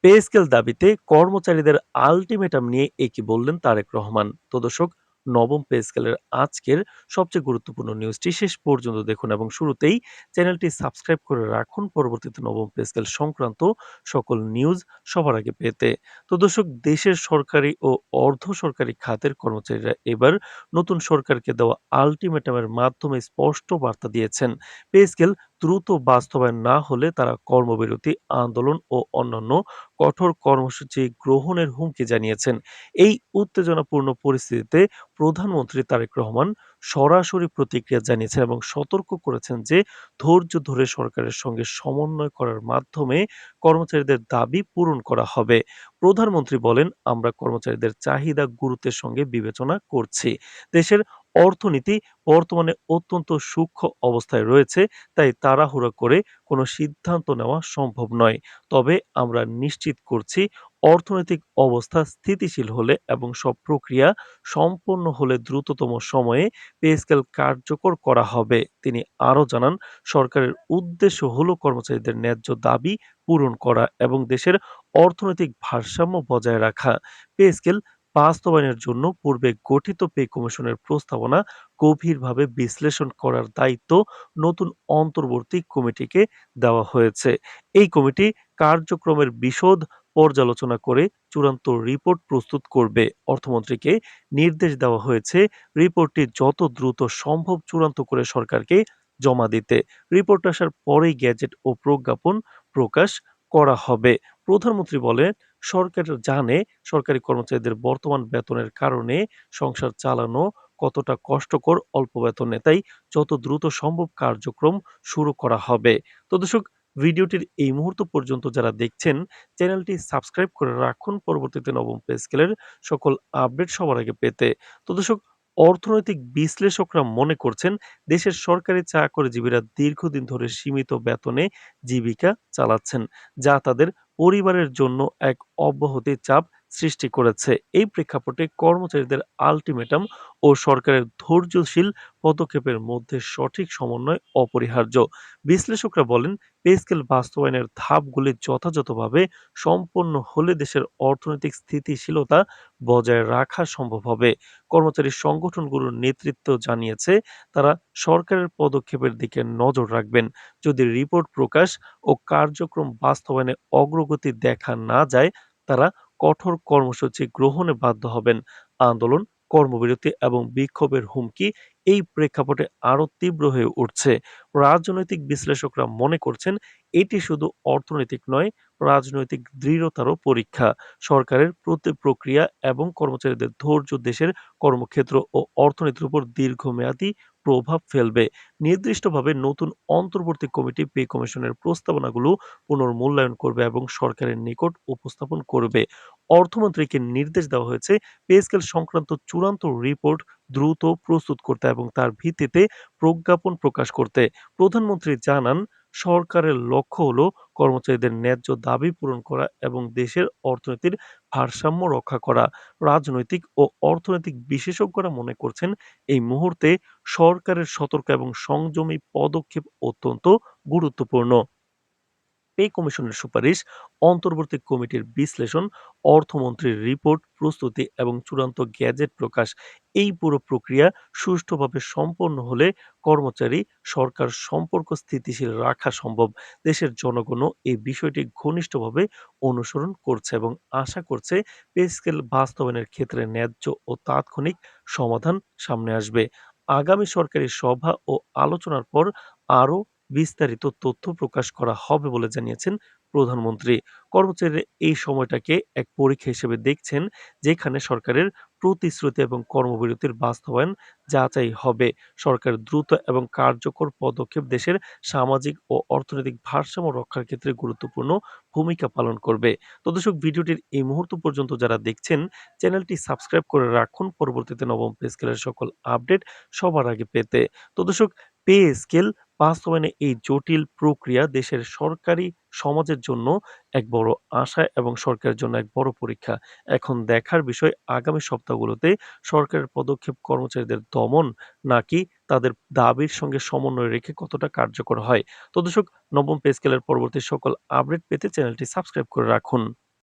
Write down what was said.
Pay scale দাবিতে কর্মচারীদের ultimatum নিয়ে কি বললেন তারেক রহমান। তো দর্শক, নবম পে স্কেলের আজকের সবচেয়ে গুরুত্বপূর্ণ নিউজটি শেষ পর্যন্ত দেখুন এবং শুরুতেই চ্যানেলটি সাবস্ক্রাইব করে রাখুন পরবর্তীতে নবম পে স্কেল সংক্রান্ত সকল নিউজ সবার আগে পেতে। তো দর্শক, দেশের সরকারি ও অর্ধ সরকারি খাতের কর্মচারীরা এবার নতুন সরকারকে দেওয়া আল্টিমেটামের মাধ্যমে স্পষ্ট বার্তা দিয়েছেন। পে স্কেল দ্রুত বাস্তবায়ন না হলে তারা কর্মবিরতি, আন্দোলন ও অন্যান্য কঠোর কর্মসূচি গ্রহণের হুমকি জানিয়েছেন। এই উত্তেজনাপূর্ণ পরিস্থিতিতে প্রধানমন্ত্রী তারেক রহমান সরাসরি প্রতিক্রিয়া জানিয়েছেন এবং সতর্ক করেছেন যে ধৈর্য ধরে সরকারের সঙ্গে সমন্বয় করার মাধ্যমে কর্মচারীদের দাবি পূরণ করা হবে। প্রধানমন্ত্রী বলেন, আমরা কর্মচারীদের চাহিদা গুরুত্বের সঙ্গে বিবেচনা করছি। দেশের অর্থনীতি বর্তমানে অত্যন্ত সূক্ষ্ম অবস্থায় রয়েছে, তাই তাড়াহুড়ো করে কোনো সিদ্ধান্ত নেওয়া সম্ভব নয়। তবে আমরা নিশ্চিত করছি, অর্থনৈতিক অবস্থা স্থিতিশীল হলে এবং সব প্রক্রিয়া সম্পন্ন হলে দ্রুততম সময়ে পে স্কেল কার্যকর করা হবে। তিনি আরও জানান, সরকারের উদ্দেশ্য হলো কর্মচারীদের ন্যায্য দাবি পূরণ করা এবং দেশের অর্থনৈতিক ভারসাম্য বজায় রাখা। পে স্কেল বাস্তবায়নের জন্য পূর্বে গঠিত পে কমিশনের প্রস্তাবনা গভীরভাবে বিশ্লেষণ করার দায়িত্ব নতুন অন্তর্বর্তী কমিটিকে দেওয়া হয়েছে। এই কমিটি কার্যক্রমের বিশদ পর্যালোচনা করে চূড়ান্ত রিপোর্ট প্রস্তুত করবে। অর্থমন্ত্রীকে নির্দেশ দেওয়া হয়েছে রিপোর্টটি যত দ্রুত সম্ভব চূড়ান্ত করে সরকারকে জমা দিতে। রিপোর্ট আসার পরেই গ্যাজেট ও প্রজ্ঞাপন প্রকাশ করা হবে। প্রধানমন্ত্রী বলেন, সরকার জানে সরকারি কর্মচারীদের বর্তমান বেতনের কারণে সংসার চালানো কতটা কষ্টকর অল্প বেতনে। তাই যত দ্রুত সম্ভব কার্যক্রম শুরু করা হবে। তো দর্শক, ভিডিওটির এই মুহূর্ত পর্যন্ত যারা দেখছেন, চ্যানেলটি সাবস্ক্রাইব করে রাখুন পরবর্তীতে নবম পে স্কেলের সকল আপডেট সবার আগে পেতে। তো দর্শক, অর্থনৈতিক বিশ্লেষকরা মনে করছেন দেশের সরকারি চাকরিজীবীরা দীর্ঘদিন ধরে সীমিত বেতনে জীবিকা চালাচ্ছেন, যা তাদের পরিবারের জন্য এক অব্যাহতি চাপ সৃষ্টি করেছে। এই প্রেক্ষাপটে কর্মচারীদের আল্টিমেটাম ও সরকারের ধৈর্যশীল পদক্ষেপের মধ্যে সঠিক সমন্বয় অপরিহার্য। বিশ্লেষকরা বলেন, পে স্কেল বাস্তবায়নের ধাপগুলি যথাযথভাবে সম্পন্ন হলে দেশের অর্থনৈতিক স্থিতিশীলতা বজায় রাখা সম্ভব হবে। কর্মচারী সংগঠনগুলোর নেতৃত্ব জানিয়েছে, তারা সরকারের পদক্ষেপের দিকে নজর রাখবেন। যদি রিপোর্ট প্রকাশ ও কার্যক্রম বাস্তবায়নে অগ্রগতি দেখা না যায়, তারা কঠোর কর্মসূচি গ্রহণে বাধ্য হবেন। আন্দোলন, কর্মবিরতি এবং বিক্ষোভের হুমকি এই প্রেক্ষাপটে আরও তীব্র হয়ে উঠছে। রাজনৈতিক বিশ্লেষকরা মনে করছেন, এটি শুধু অর্থনৈতিক নয়, রাজনৈতিক দৃঢ়তারও পরীক্ষা। সরকারের প্রতি প্রক্রিয়া এবং কর্মচারীদের ধৈর্য দেশের কর্মক্ষেত্র ও অর্থনীতির উপর দীর্ঘমেয়াদী প্রভাব ফেলবে। নির্দিষ্টভাবে নতুন অন্তর্বর্তী কমিটি পে কমিশনের প্রস্তাবনাগুলো পুনর্মূল্যায়ন করবে এবং সরকারের নিকট উপস্থাপন করবে। অর্থমন্ত্রীকে নির্দেশ দেওয়া হয়েছে পে স্কেল সংক্রান্ত চূড়ান্ত রিপোর্ট দ্রুত প্রস্তুত করতে এবং তার ভিত্তিতে প্রজ্ঞাপন প্রকাশ করতে। প্রধানমন্ত্রী জানান, সরকারের লক্ষ্য হলো কর্মচারীদের ন্যায্য দাবি পূরণ করা এবং দেশের অর্থনীতির ভারসাম্য রক্ষা করা। রাজনৈতিক ও অর্থনৈতিক বিশেষজ্ঞরা মনে করছেন, এই মুহূর্তে সরকারের সতর্ক এবং সংযমী পদক্ষেপ অত্যন্ত গুরুত্বপূর্ণ। পে কমিশনের সুপারিশ, অন্তর্বর্তী কমিটির বিশ্লেষণ, অর্থমন্ত্রীর রিপোর্ট প্রস্তুতি এবং চূড়ান্ত গ্যাজেট প্রকাশ, এই পুরো প্রক্রিয়া সুষ্ঠুভাবে সম্পন্ন হলে কর্মচারী সরকার সম্পর্ক স্থিতিশীল রাখা সম্ভব। দেশের জনগণও এই বিষয়টি ঘনিষ্ঠভাবে অনুসরণ করছে এবং আশা করছে পে স্কেল বাস্তবায়নের ক্ষেত্রে ন্যায্য ও তাৎক্ষণিক সমাধান সামনে আসবে। আগামী সরকারি সভা ও আলোচনার পর আরও বিস্তারিত তথ্য প্রকাশ করা হবে বলে জানিয়েছেন প্রধানমন্ত্রী। কর্মচারীরা এই সময়টাকে এক পরীক্ষা হিসেবে দেখছেন, যেখানে সরকারের প্রতিশ্রুতি এবং কর্মবিরতির বাস্তবায়ন যাচাই হবে। সরকার দ্রুত এবং কার্যকর পদক্ষেপ দেশের সামাজিক ও অর্থনৈতিক ভারসাম্য রক্ষার ক্ষেত্রে গুরুত্বপূর্ণ ভূমিকা পালন করবে। তো দর্শক, ভিডিওটির এই মুহূর্ত পর্যন্ত যারা দেখছেন, চ্যানেলটি সাবস্ক্রাইব করে রাখুন পরবর্তীতে নবম পে স্কেলের সকল আপডেট সবার আগে পেতে। তো দর্শক, পে স্কেল বাস্তবায়নে এই জটিল প্রক্রিয়া দেশের সরকারি সমাজের জন্য এক বড় আশা এবং সরকারের জন্য এক বড় পরীক্ষা। এখন দেখার বিষয়, আগামী সপ্তাহগুলোতে সরকারের পদক্ষেপ কর্মচারীদের দমন নাকি তাদের দাবির সঙ্গে সমন্বয় রেখে কতটা কার্যকর হয়। তো দর্শক, নবম পে স্কেলের পরবর্তী সকল আপডেট পেতে চ্যানেলটি সাবস্ক্রাইব করে রাখুন।